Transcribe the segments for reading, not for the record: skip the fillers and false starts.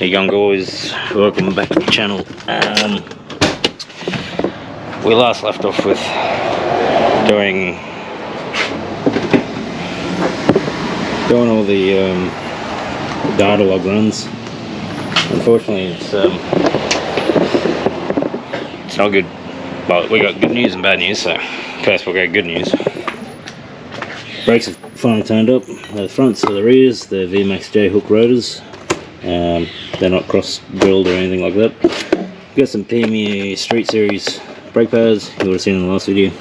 Hey young guys, welcome back to the channel. We last left off with doing all the data log runs. Unfortunately, it's not good. Well, we got good news and bad news. So first we'll go good news. Brakes have finally turned up. The fronts or the rears, the VMAX J hook rotors. They're not cross drilled or anything like that. We've got some PMU Street Series brake pads, you would have seen in the last video.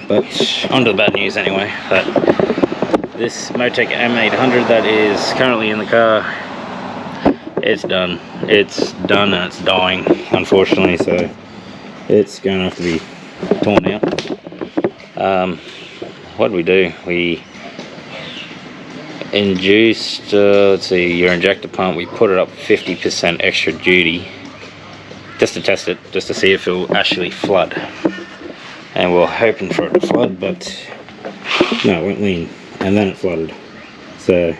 But on to the bad news anyway. That this Motec M800 that is currently in the car, it's done. It's done and it's dying, unfortunately, so it's going to have to be torn out. What did we do? We induced, let's see, your injector pump, we put it up 50% extra duty just to test it, just to see if it will actually flood. And we're hoping for it to flood, but no, it went lean, and then it flooded. So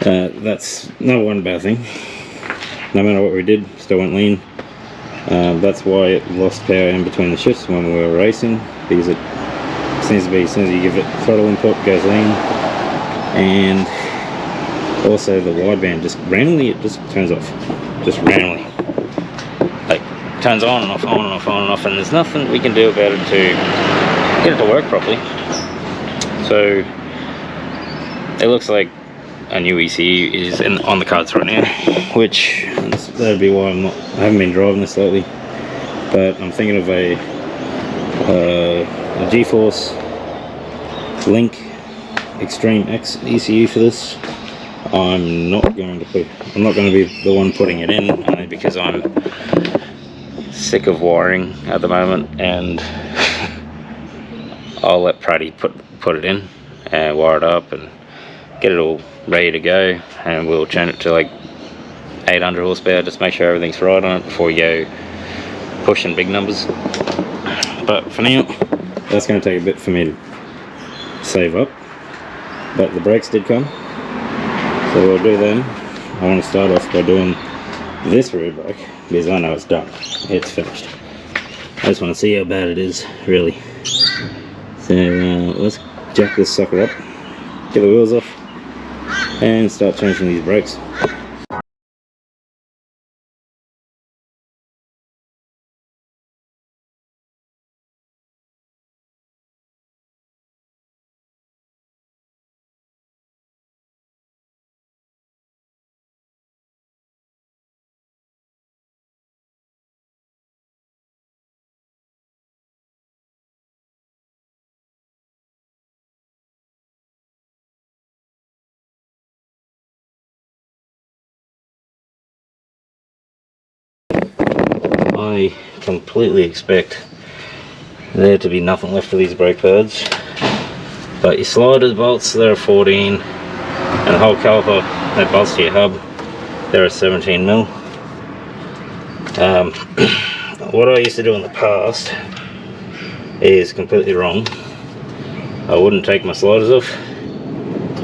that's not one bad thing. No matter what we did, still went lean. That's why it lost power in between the shifts when we were racing, because it seems to be, as soon as you give it throttle input, it goes lean. And also the wideband, just randomly it just turns off, just randomly, like turns on and off, on and off, on and off, and there's nothing we can do about it to get it to work properly. So it looks like a new ECU is on the cards right now, which that'd be why I haven't been driving this lately. But I'm thinking of a G-Force Link Extreme X ECU for this. I'm not going to be the one putting it in, only because I'm sick of wiring at the moment, and I'll let Praddy put it in and wire it up and get it all ready to go, and we'll turn it to like 800 horsepower, just make sure everything's right on it before we go pushing big numbers. But for now, that's going to take a bit for me to save up. But the brakes did come, so we'll do them. I want to start off by doing this rear brake, because I know it's done, it's finished. I just want to see how bad it is, really. So let's jack this sucker up, get the wheels off, and start changing these brakes. I completely expect there to be nothing left of these brake pads, but your sliders bolts, they're 14, and the whole caliper that bolts to your hub, they're a 17 mil. What I used to do in the past is completely wrong. I wouldn't take my sliders off,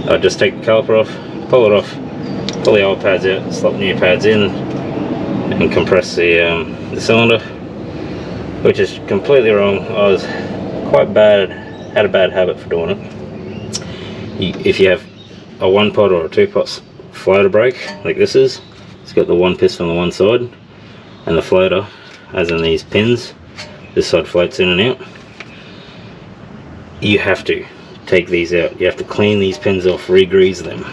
I'd just take the caliper off, pull it off, pull the old pads out, slot new pads in, and compress the cylinder, which is completely wrong. I was quite bad, had a bad habit for doing it. If you have a 1-pot or a 2-pot floater brake like this is, it's got the one piston on the one side, and the floater, as in these pins, this side floats in and out. You have to take these out. You have to clean these pins off, re-grease them,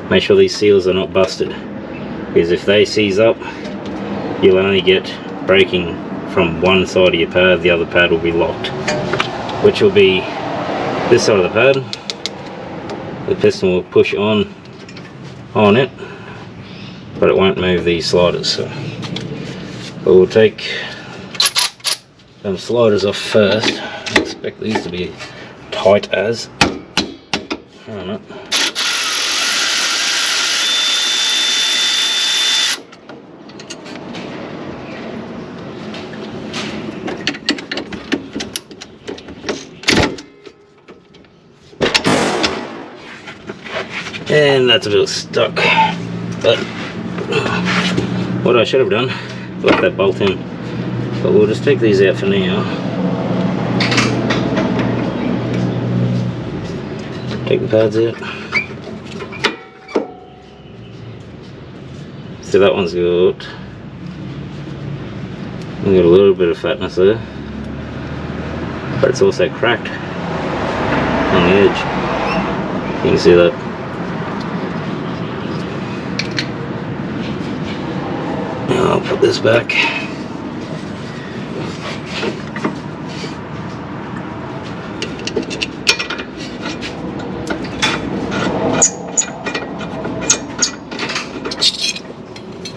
make sure these seals are not busted, because if they seize up, you'll only get braking from one side of your pad, the other pad will be locked, which will be this side of the pad. The piston will push on it, but it won't move these sliders. So we'll take them sliders off first. I expect these to be tight as, I don't know. And that's a bit stuck. But what I should have done, left that bolt in. But we'll just take these out for now. Take the pads out. So that one's got, we got a little bit of fatness there, but it's also cracked on the edge. You can see that. Now I'll put this back.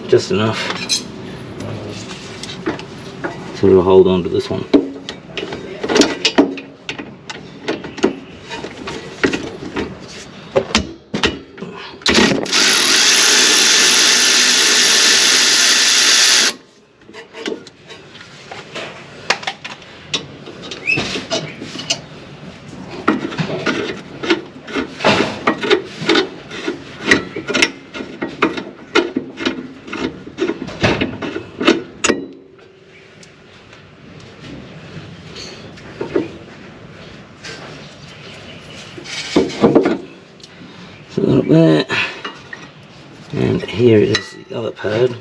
Just enough so it'll hold on to this one. A little bit, and here is the other pad.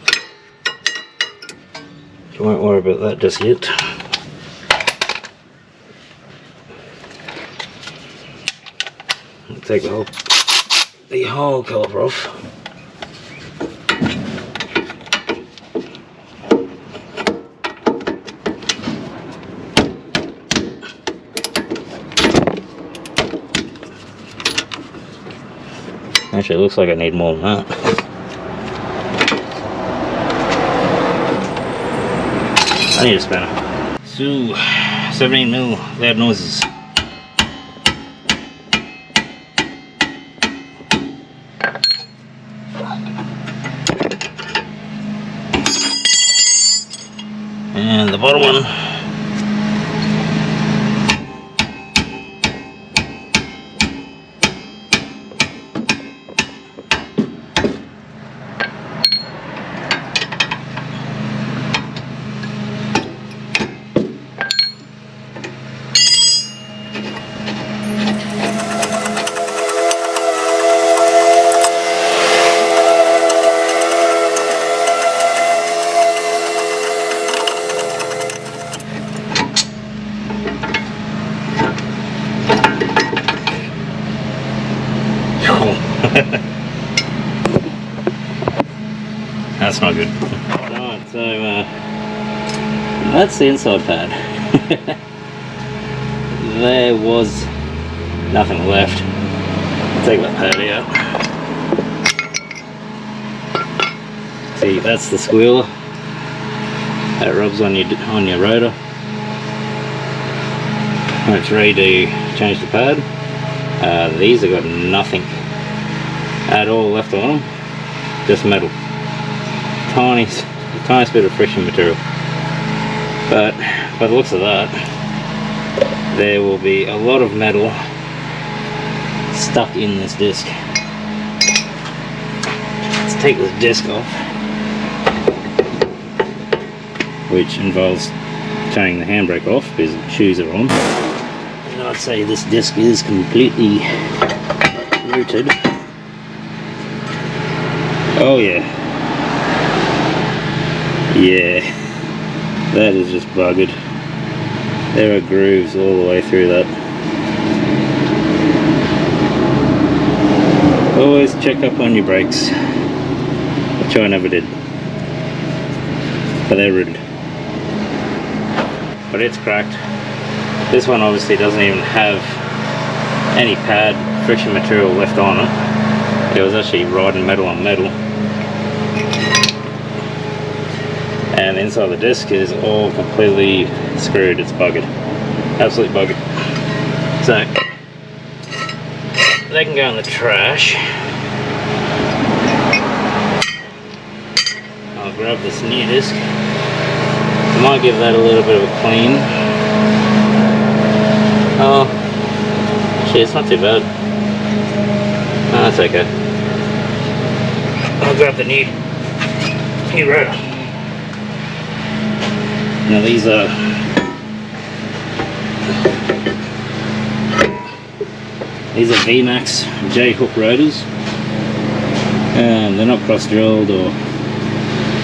You won't worry about that just yet. I'll take the whole caliper off. Actually, it looks like I need more than that. I need a spanner. So, 17mm loud noises. And the bottom one. That's not good. Right, so that's the inside pad. There was nothing left. Take that pad out. See, that's the squealer that rubs on your rotor when it's ready to change the pad. These have got nothing at all left on them, just metal. Tiniest bit of friction material. But by the looks of that, there will be a lot of metal stuck in this disc. Let's take this disc off, which involves turning the handbrake off because the shoes are on. And I'd say this disc is completely rooted. Oh yeah. Yeah, that is just buggered. There are grooves all the way through that. Always check up on your brakes, which I never did. But they're rooted. But it's cracked. This one obviously doesn't even have any pad friction material left on it. It was actually riding metal on metal. And inside the disc is all completely screwed. It's buggered, absolutely buggered. So they can go in the trash. I'll grab this new disc. I might give that a little bit of a clean. Oh, gee, it's not too bad. Oh, that's okay. I'll grab the new rotor. Now these are VMAX J-hook rotors. They're not cross-drilled or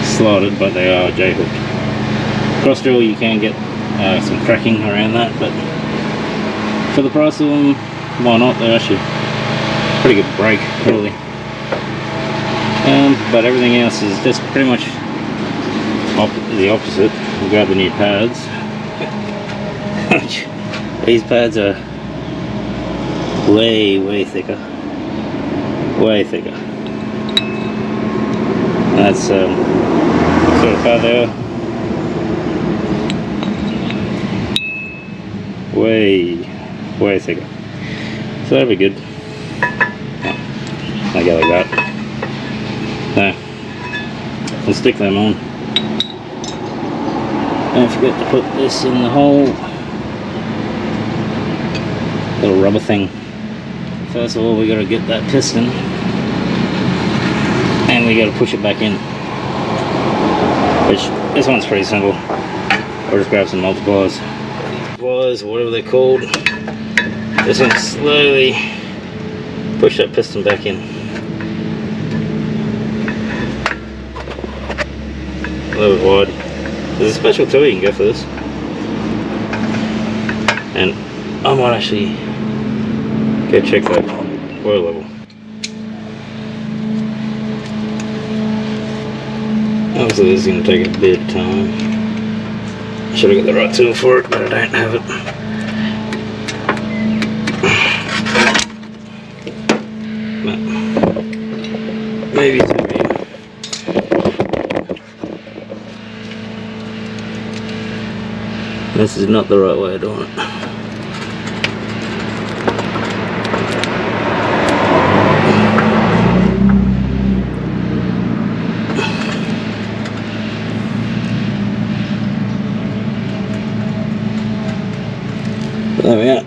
slotted, but they are J-hooked. Cross-drill, you can get some cracking around that, but for the price of them, why not? They're actually pretty good brake, really. But everything else is just pretty much the opposite. We'll grab the new pads. These pads are way thicker. Way thicker. That's sort of pad they are. Way thicker. So that'll be good. I go like that. Now, we'll stick them on. Don't forget to put this in the hole. Little rubber thing. First of all, we got to get that piston, and we got to push it back in. Which this one's pretty simple. I'll just grab some multipliers, whatever they're called. This one, slowly push that piston back in. A little bit wide. There's a special tool you can go for this, and I might actually go check that oil level. Obviously this is going to take a bit of time. I should have got the right tool for it, but I don't have it. But maybe it's over here. This is not the right way of doing it. There we are.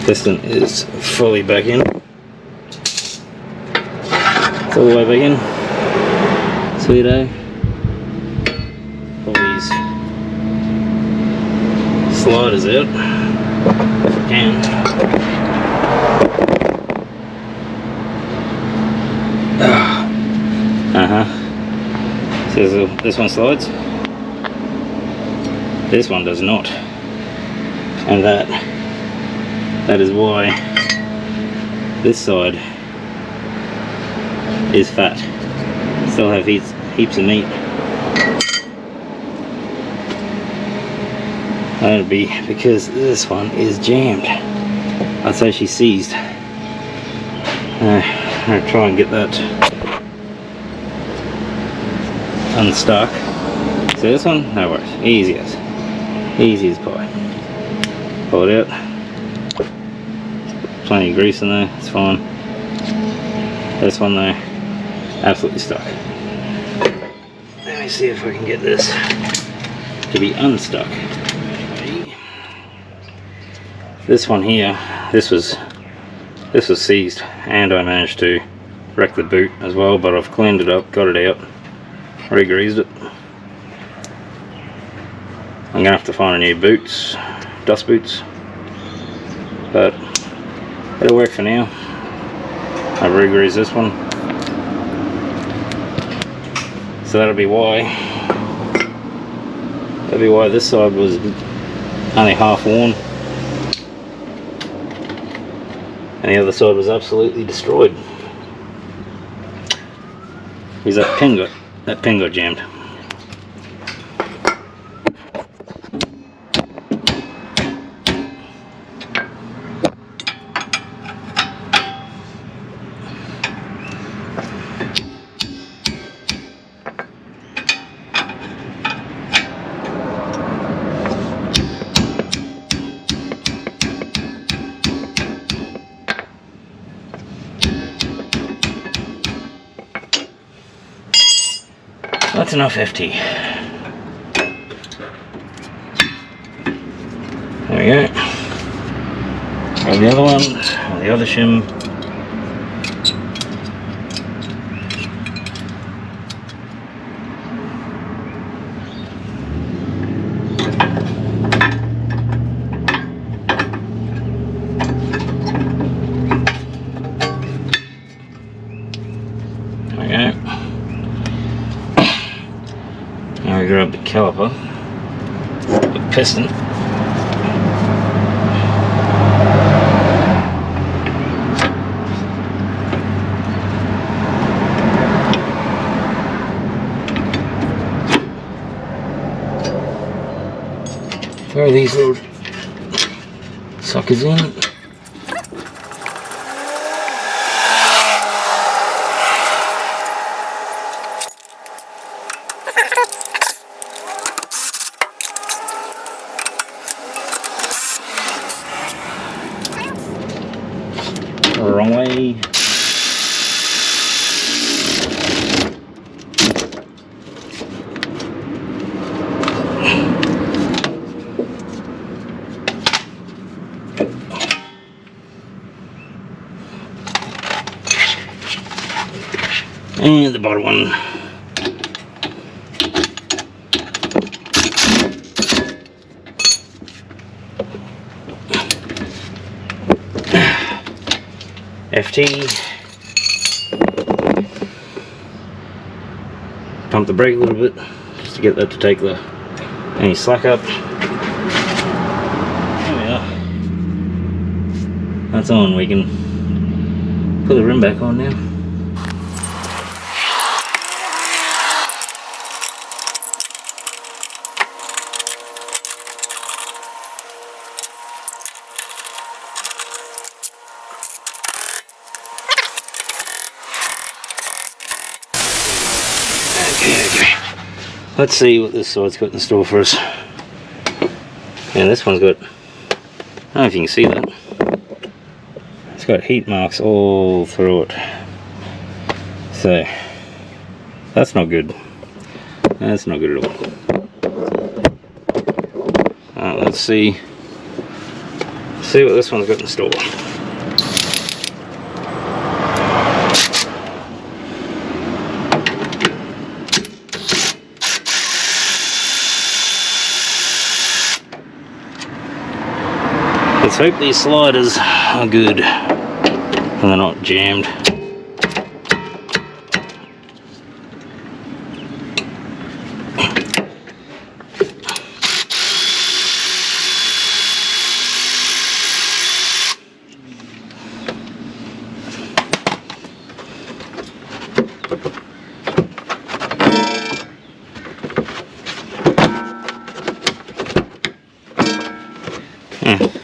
Piston is fully back in. It's all the way back in. Sweeto. Pull these sliders out if I can. So this one slides. This one does not. And that is why this side is fat. Still have heaps of meat. That'll be because this one is jammed. I'd say she's seized. I'm gonna try and get that unstuck. So this one, no worries. Easy as pie. Pull it out. Plenty of grease in there, it's fine. This one though, absolutely stuck. Let me see if I can get this to be unstuck. This one here, this was seized, and I managed to wreck the boot as well, but I've cleaned it up, got it out, re-greased it. I'm gonna have to find a new boots. Dust boots, but it'll work for now. I've re-greased this one, so that'll be why this side was only half worn and the other side was absolutely destroyed because that pin got jammed. That's enough FT. There we go. Grab the other one, and the other shim. caliper, the piston. Throw these little suckers in. Wrong way. And the bottom one. FT. Pump the brake a little bit just to get that to take any slack up. There we are. That's on. We can put the rim back on now. Okay. Let's see what this side's got in store for us. And this one's got, I don't know if you can see that, it's got heat marks all through it. So, that's not good. That's not good at all. Let's see what this one's got in store. Let's hope these sliders are good and they're not jammed.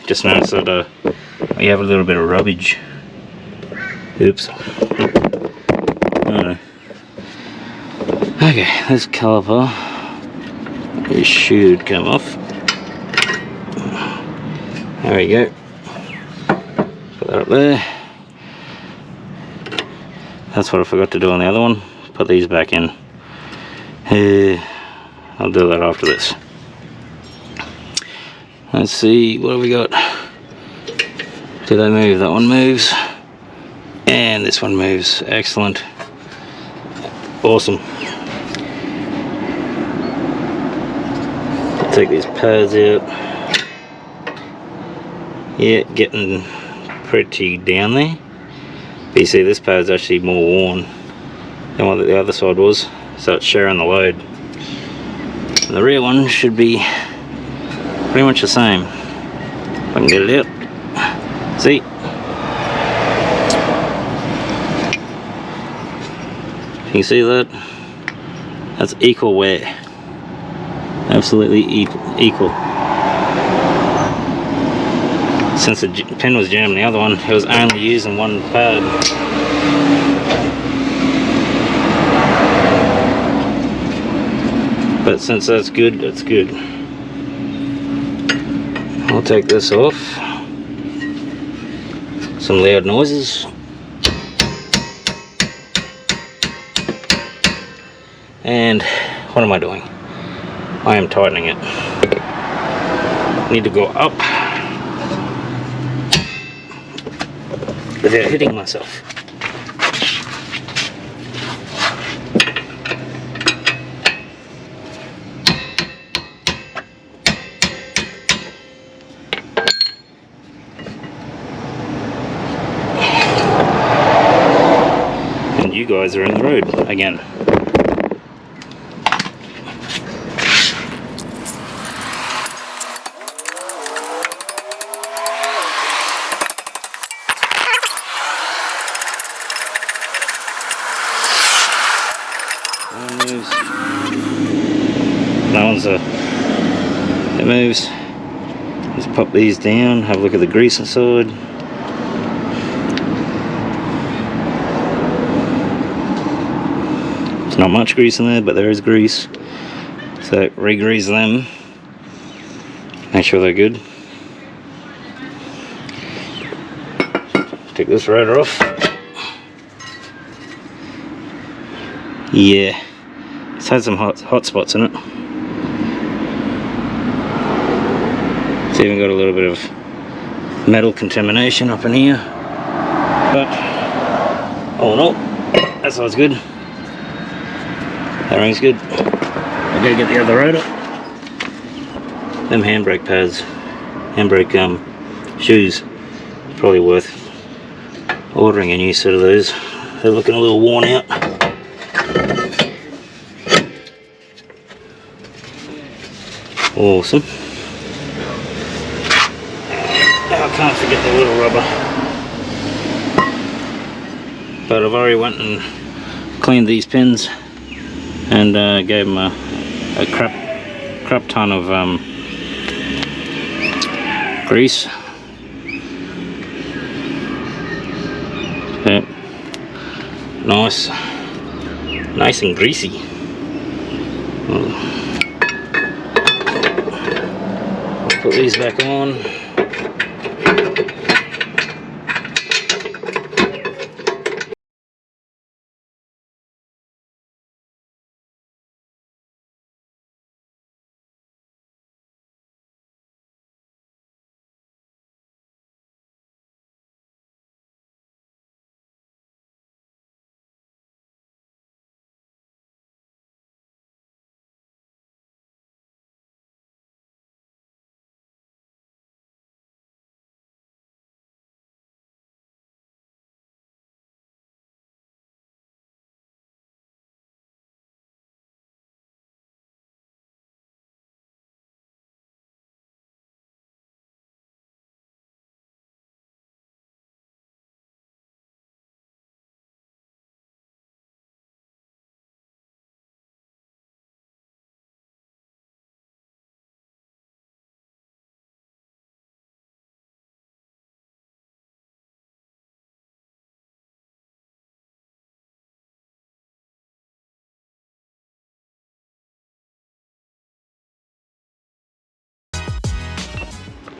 Just noticed that we have a little bit of rubbish. Oops. Oh. Okay, this caliper, it should come off. There we go. Put that up there. That's what I forgot to do on the other one. Put these back in. I'll do that after this. Let's see, what have we got? Do they move? That one moves. And this one moves. Excellent. Awesome. Take these pads out. Yeah, getting pretty down there. But you see this pad's actually more worn than what the other side was. So it's sharing the load. And the rear one should be pretty much the same. If I can get it out. See? Can you see that? That's equal wear. Absolutely equal. Since the pin was jammed in the other one, it was only using one pad. But since that's good, that's good. I'll take this off. Some loud noises. And what am I doing? I am tightening it. Need to go up without hitting myself. And you guys are in the road again. that one's it moves. Let's pop these down, have a look at the grease inside. There's not much grease in there, but there is grease. So re-grease them. Make sure they're good. Take this rotor off. Yeah, it's had some hot spots in it. It's even got a little bit of metal contamination up in here. But all in all, that side's good. That ring's good. I'll go get the other rotor. Them handbrake pads, handbrake shoes, probably worth ordering a new set of those. They're looking a little worn out. Awesome. Now I can't forget the little rubber. But I've already went and cleaned these pins and gave them a crap ton of grease. Yeah. Nice and greasy. Put these back on.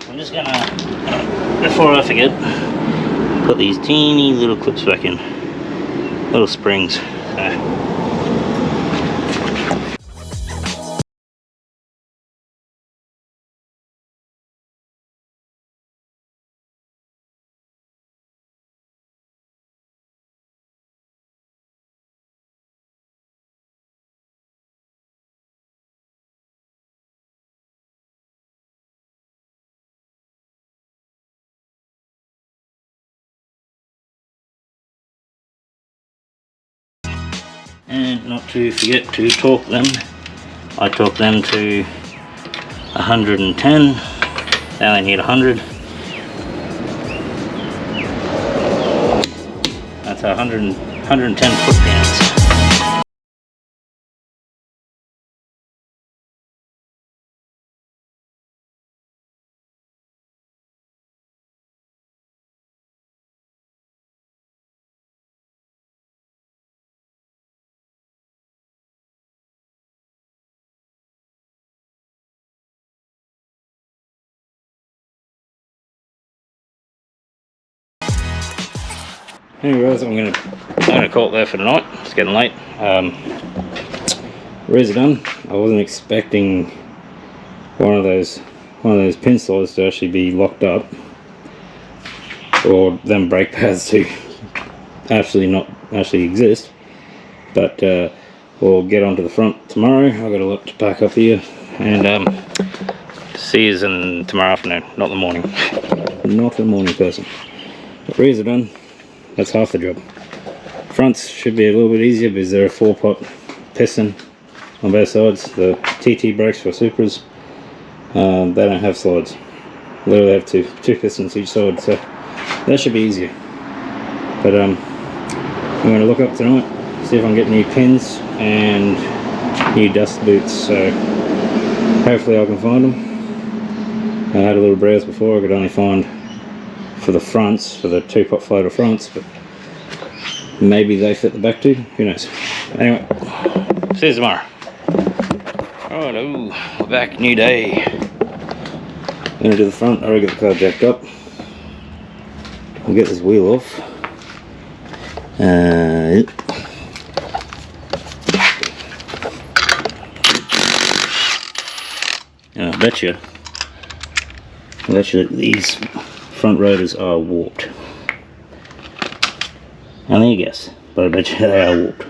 I'm just gonna, before I forget, put these teeny little clips back in, little springs. And not to forget to torque them. I torque them to 110. Now they need 100. That's 110 foot-pounds. Anyways, I'm gonna call it there for tonight. It's getting late. Rears are done. I wasn't expecting one of those pin slots to actually be locked up, or them brake pads to not actually exist. But we'll get onto the front tomorrow. I've got a lot to pack up here, and see you in tomorrow afternoon, not the morning. Not a morning person. But rears are done. That's half the job. Fronts should be a little bit easier because they're a 4-pot piston on both sides. The TT brakes for Supras, they don't have slides. Literally have two pistons each side, so that should be easier. But I'm going to look up tonight, see if I can get new pins and new dust boots. So Hopefully I can find them. I had a little browse before, I could only find for the fronts, for the 2-pot floater fronts, but maybe they fit the back too, who knows. Anyway, see you tomorrow. Alright, we're back, new day. I'm gonna do the front, I already got the car jacked up. We'll get this wheel off. I bet you these front rotors are warped. Only a guess, but I bet you they are warped.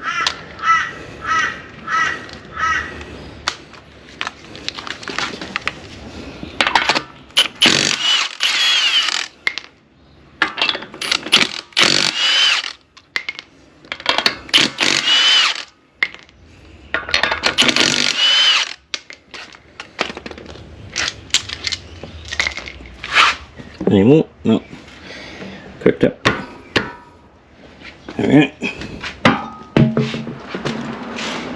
Any more? No. Cracked up. Alright.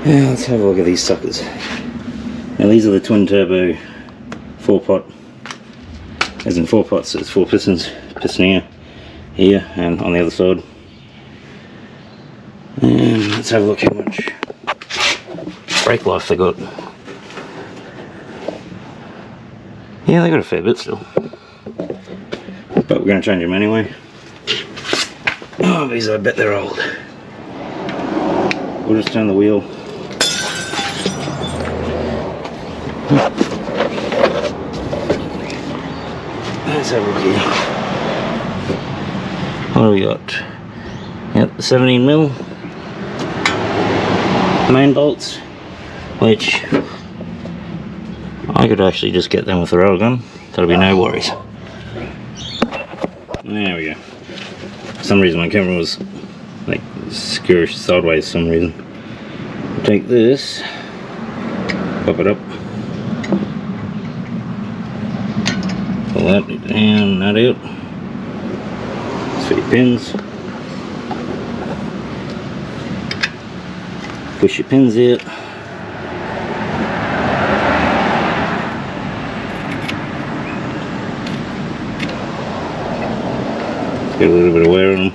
Yeah, let's have a look at these suckers. Now these are the twin turbo 4-pot. As in 4 pots, so it's 4 pistons. Piston here, and on the other side. And let's have a look how much brake life they got. Yeah, they got a fair bit still. But we're going to change them anyway. Oh, these I bet they're old. We'll just turn the wheel. Let's have a look here. What do we got? Yep, 17mm main bolts, which I could actually just get them with a railgun. That'll be no worries. There we go. For some reason my camera was like skewed sideways for some reason. Take this, pop it up, pull that down, that out. Let's fit your pins. Push your pins out. Get a little bit of wear on them.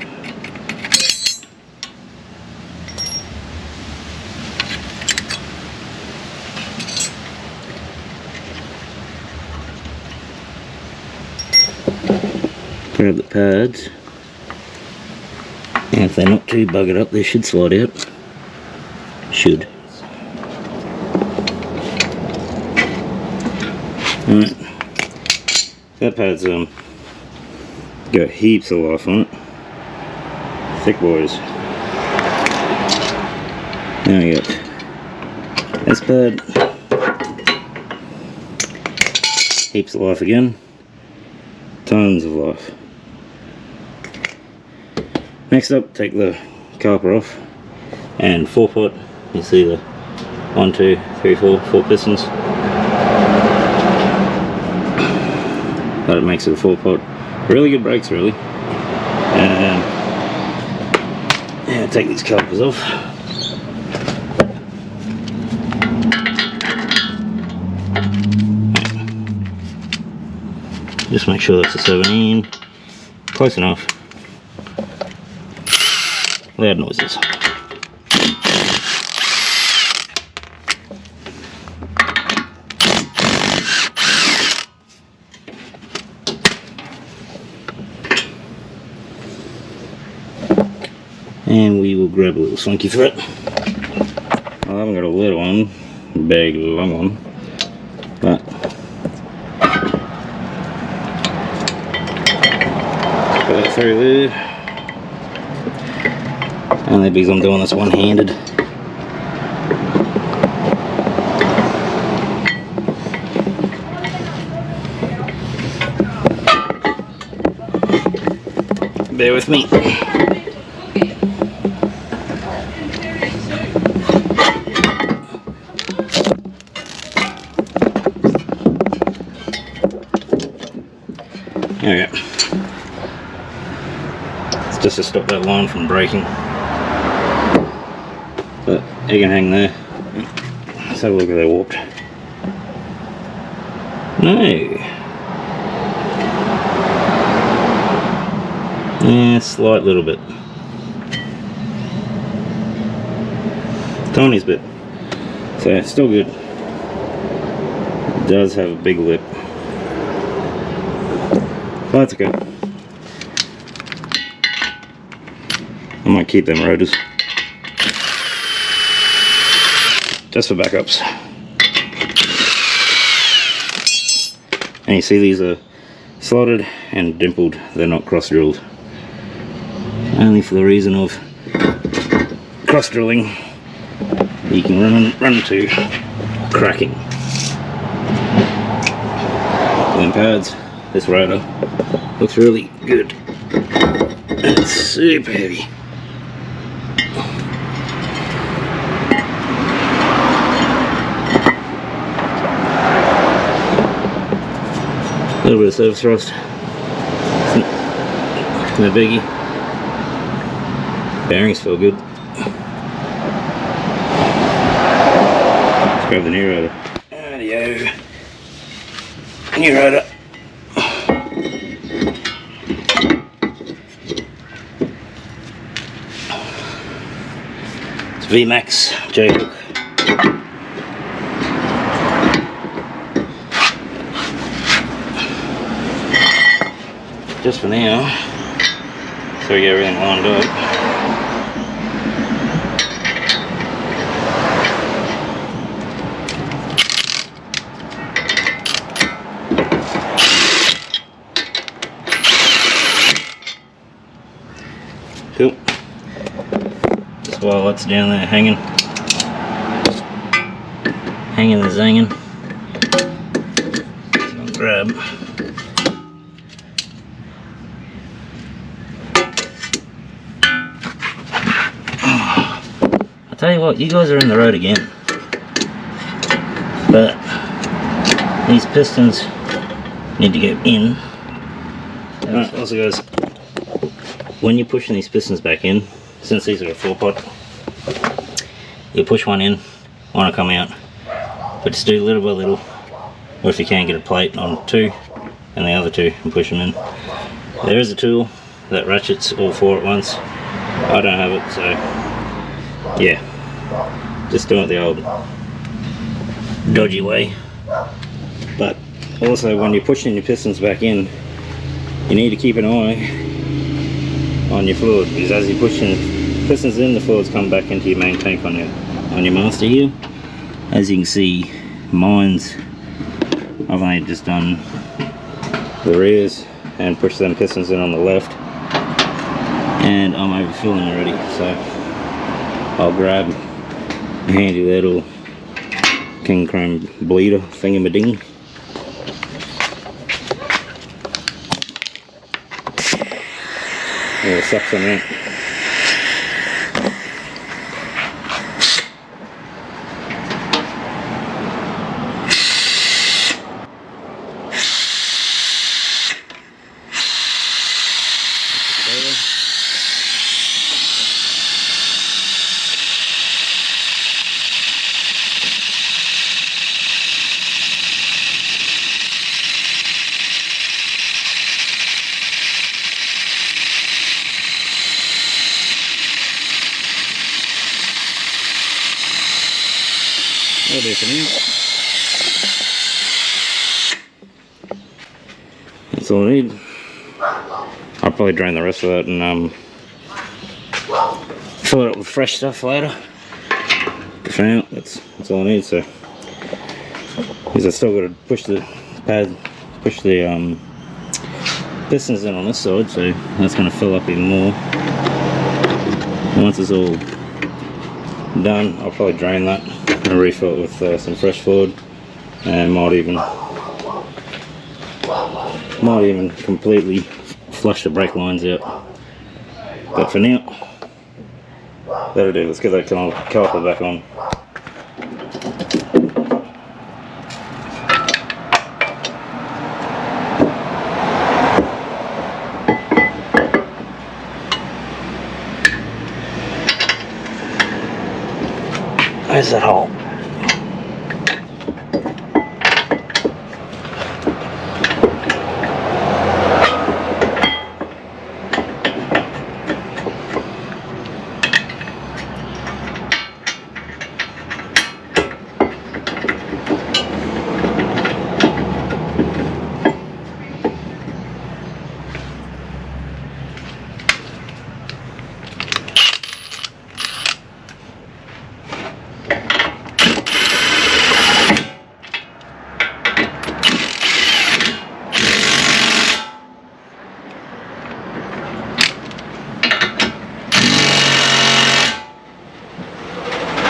Grab the pads, and if they're not too buggered up, they should slide out. Should. Alright. That pad's got heaps of life on it. Thick boys. Now we got this pad. Heaps of life again. Tons of life. Next up, take the caliper off. And 4-pot. You see the 1, 2, 3, 4 pistons. But it makes it a 4-pot. Really good brakes, really. And yeah, take these calipers off. Just make sure that's a 17. Close enough. Loud noises. And we will grab a little slinky thread. I haven't got a little one, big long one, but put that through there. Only because I'm doing this one-handed. Bear with me. There we go. It's just to stop that line from breaking. But you can hang there. Let's have a look at that warped. No. Yeah, slight little bit. Tiniest bit. So it's still good. It does have a big lip. But that's okay. I might keep them rotors. Just for backups. And you see these are slotted and dimpled. They're not cross drilled. Only for the reason of cross drilling, you can run into cracking. Them pads, this rotor looks really good. And it's super heavy. A little bit of surface rust. No biggie. Bearings feel good. Let's grab the new rotor. Addio. New rotor. It's VMAX J-hook. Just for now, so we get everything lined up. Cool. Just while that's down there hanging and zinging, so I'll grab. Tell you what, you guys are in the road again. But these pistons need to go in. Right, also guys, when you're pushing these pistons back in, since these are a 4-pot, you push one in, one will come out. But just do little by little, or if you can, get a plate on 2 and the other 2 and push them in. There is a tool that ratchets all 4 at once. I don't have it, so yeah, just do it the old dodgy way. But also, when you're pushing your pistons back in, you need to keep an eye on your fluid, because as you're pushing pistons in, the fluids come back into your main tank on your master here. As you can see, mine's, I've only just done the rears and pushed them pistons in on the left, and I'm overfilling already, so I'll grab a handy little King Chrome bleeder thingamading. Little suction out. That'll do for now. That's all I need. I'll probably drain the rest of that and fill it up with fresh stuff later. But for now, that's all I need. So, because I still got to push the pistons in on this side, so that's going to fill up even more. Once it's all done, I'll probably drain that and refill it with some fresh fluid, and might even completely flush the brake lines out. But for now, that'll do. Let's get that caliper back on. There's that hole.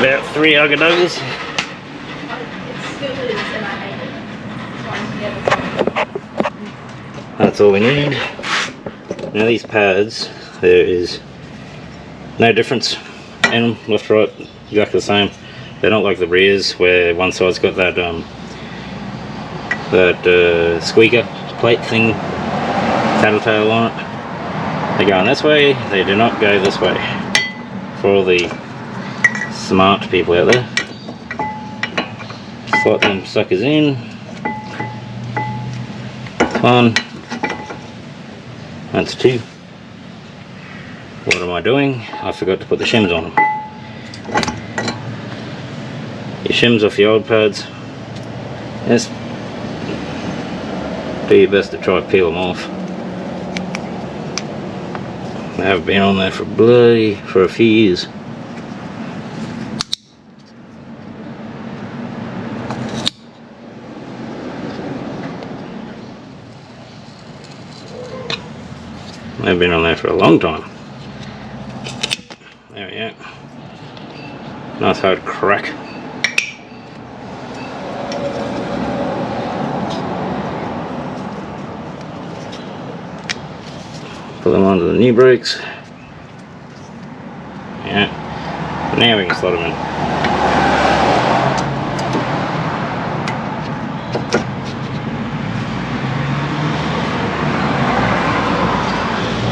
about 3 ugga-duggers. That's all we need. Now these pads, there is no difference in them, left to right, exactly the same. They're not like the rears where one side's got that squeaker plate thing, tattletale on it. They're going this way, they do not go this way. For all the smart people out there. Slot them suckers in. That's 1. That's 2. What am I doing? I forgot to put the shims on them. Your shims off the old pads. Just do your best to try to peel them off. They have been on there for a few years. They've been on there for a long time. There we go. Nice hard crack. Put them onto the new brakes. Yeah. Now we can slot them in.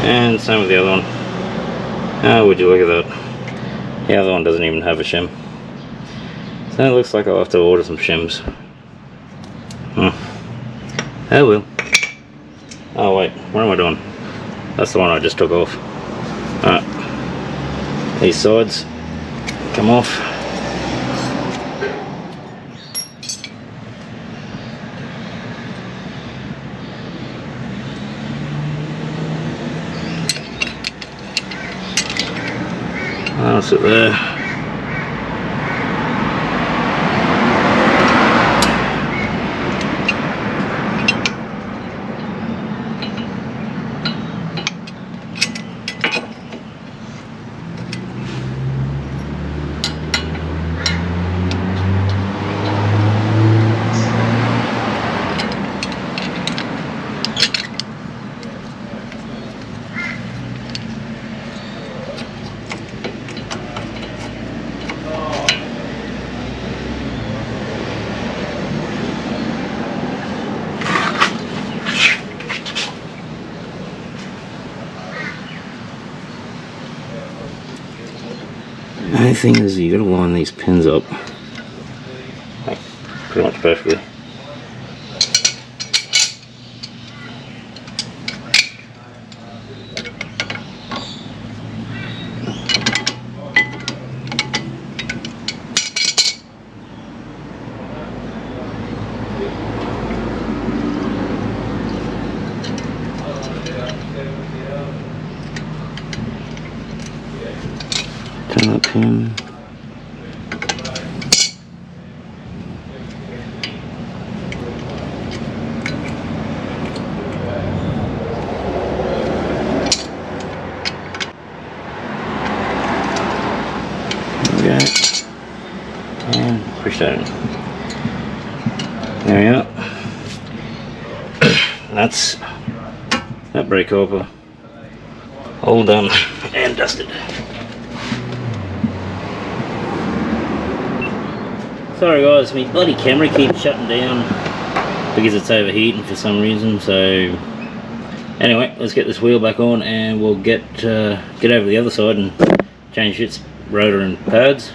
And same with the other one. Oh, would you look at that. The other one doesn't even have a shim. So it looks like I'll have to order some shims. Oh well. Oh wait, what am I doing? That's the one I just took off. Alright. These sides come off. I'll sit there. The only thing is you gotta line these pins up like pretty much perfectly. Turn that pin. There we go. And push that in. There we are. That's that brake caliper all done and dusted. Sorry guys, my bloody camera keeps shutting down because it's overheating for some reason, so anyway, let's get this wheel back on and we'll get over the other side and change its rotor and pads.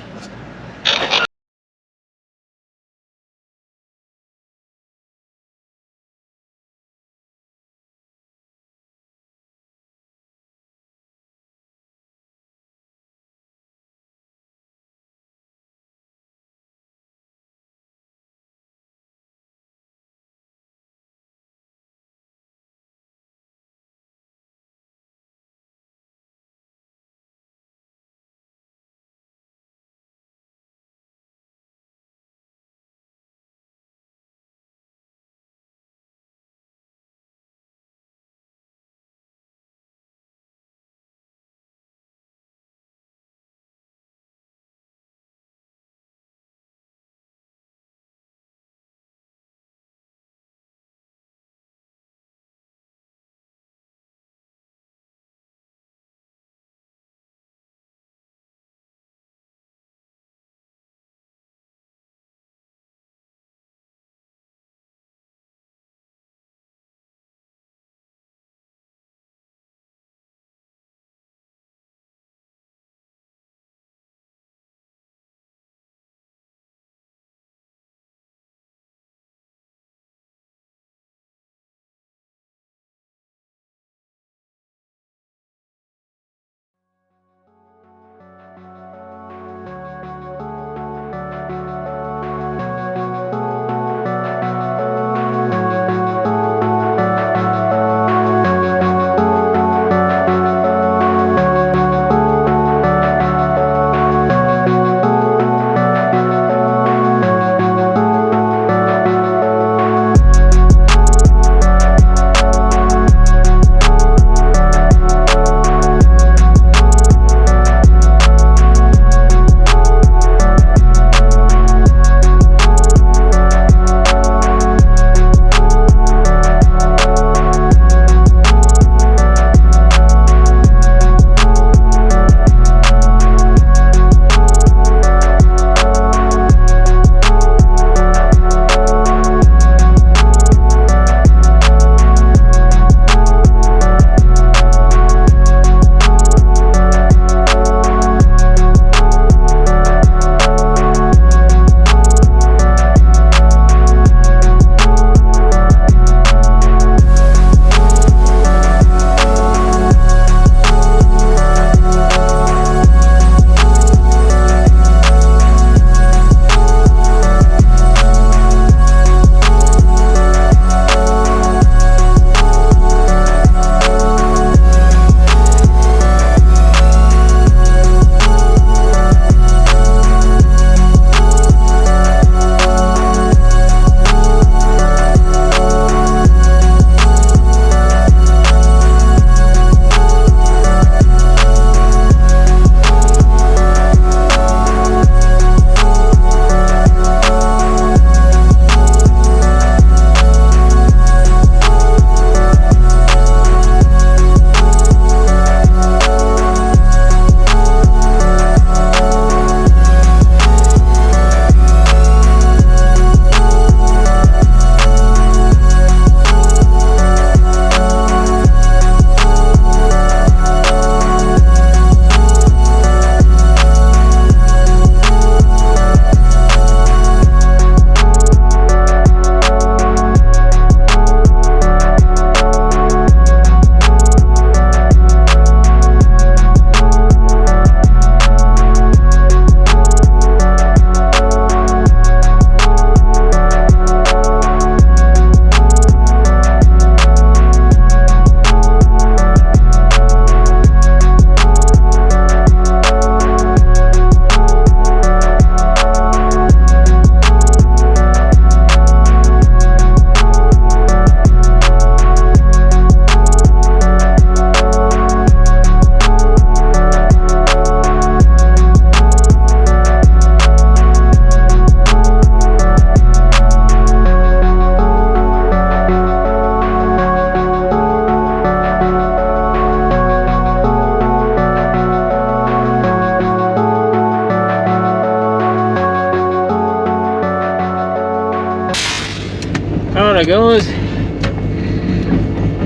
guys,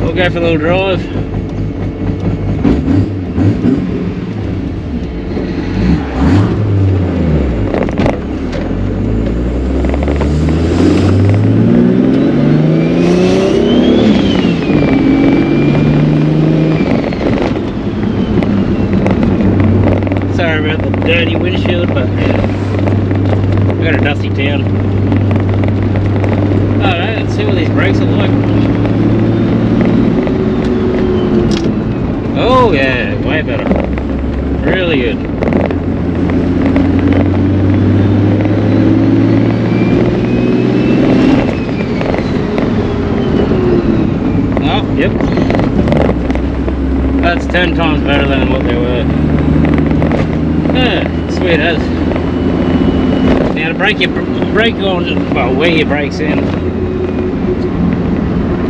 we'll go for a little drive. Sorry about the dirty windshield, but I got a dusty town. Alright, let's see what these brakes are like. Oh yeah, way better. Really good. Oh, yep. That's 10 times better than what they were. Yeah, sweet as. Now to brake on, well, where your brake's in,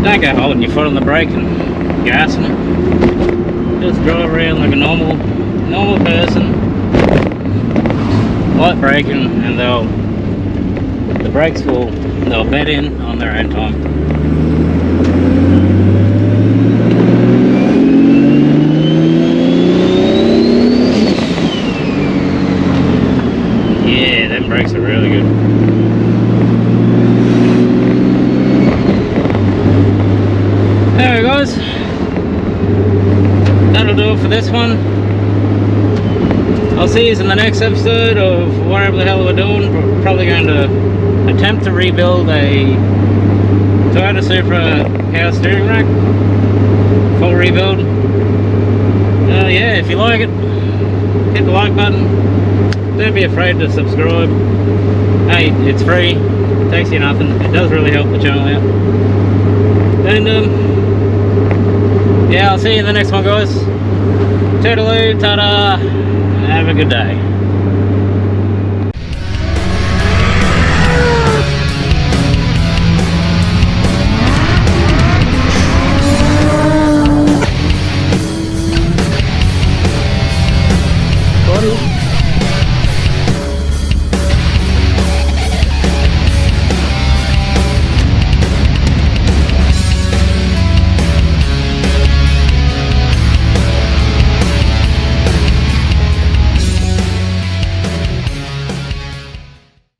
don't go holding your foot on the brake and gassing it. Just drive around like a normal person. Light braking, and the brakes they'll bed in on their own time. Brakes are really good. There guys, that'll do it for this one. I'll see you in the next episode of whatever the hell we're doing. We're probably going to attempt to rebuild a Toyota Supra power steering rack, full rebuild. Yeah, if you like it, hit the like button. Don't be afraid to subscribe. Hey, it's free. It takes you nothing. It does really help the channel out. And yeah, I'll see you in the next one, guys. Toodaloo, ta-da. Have a good day.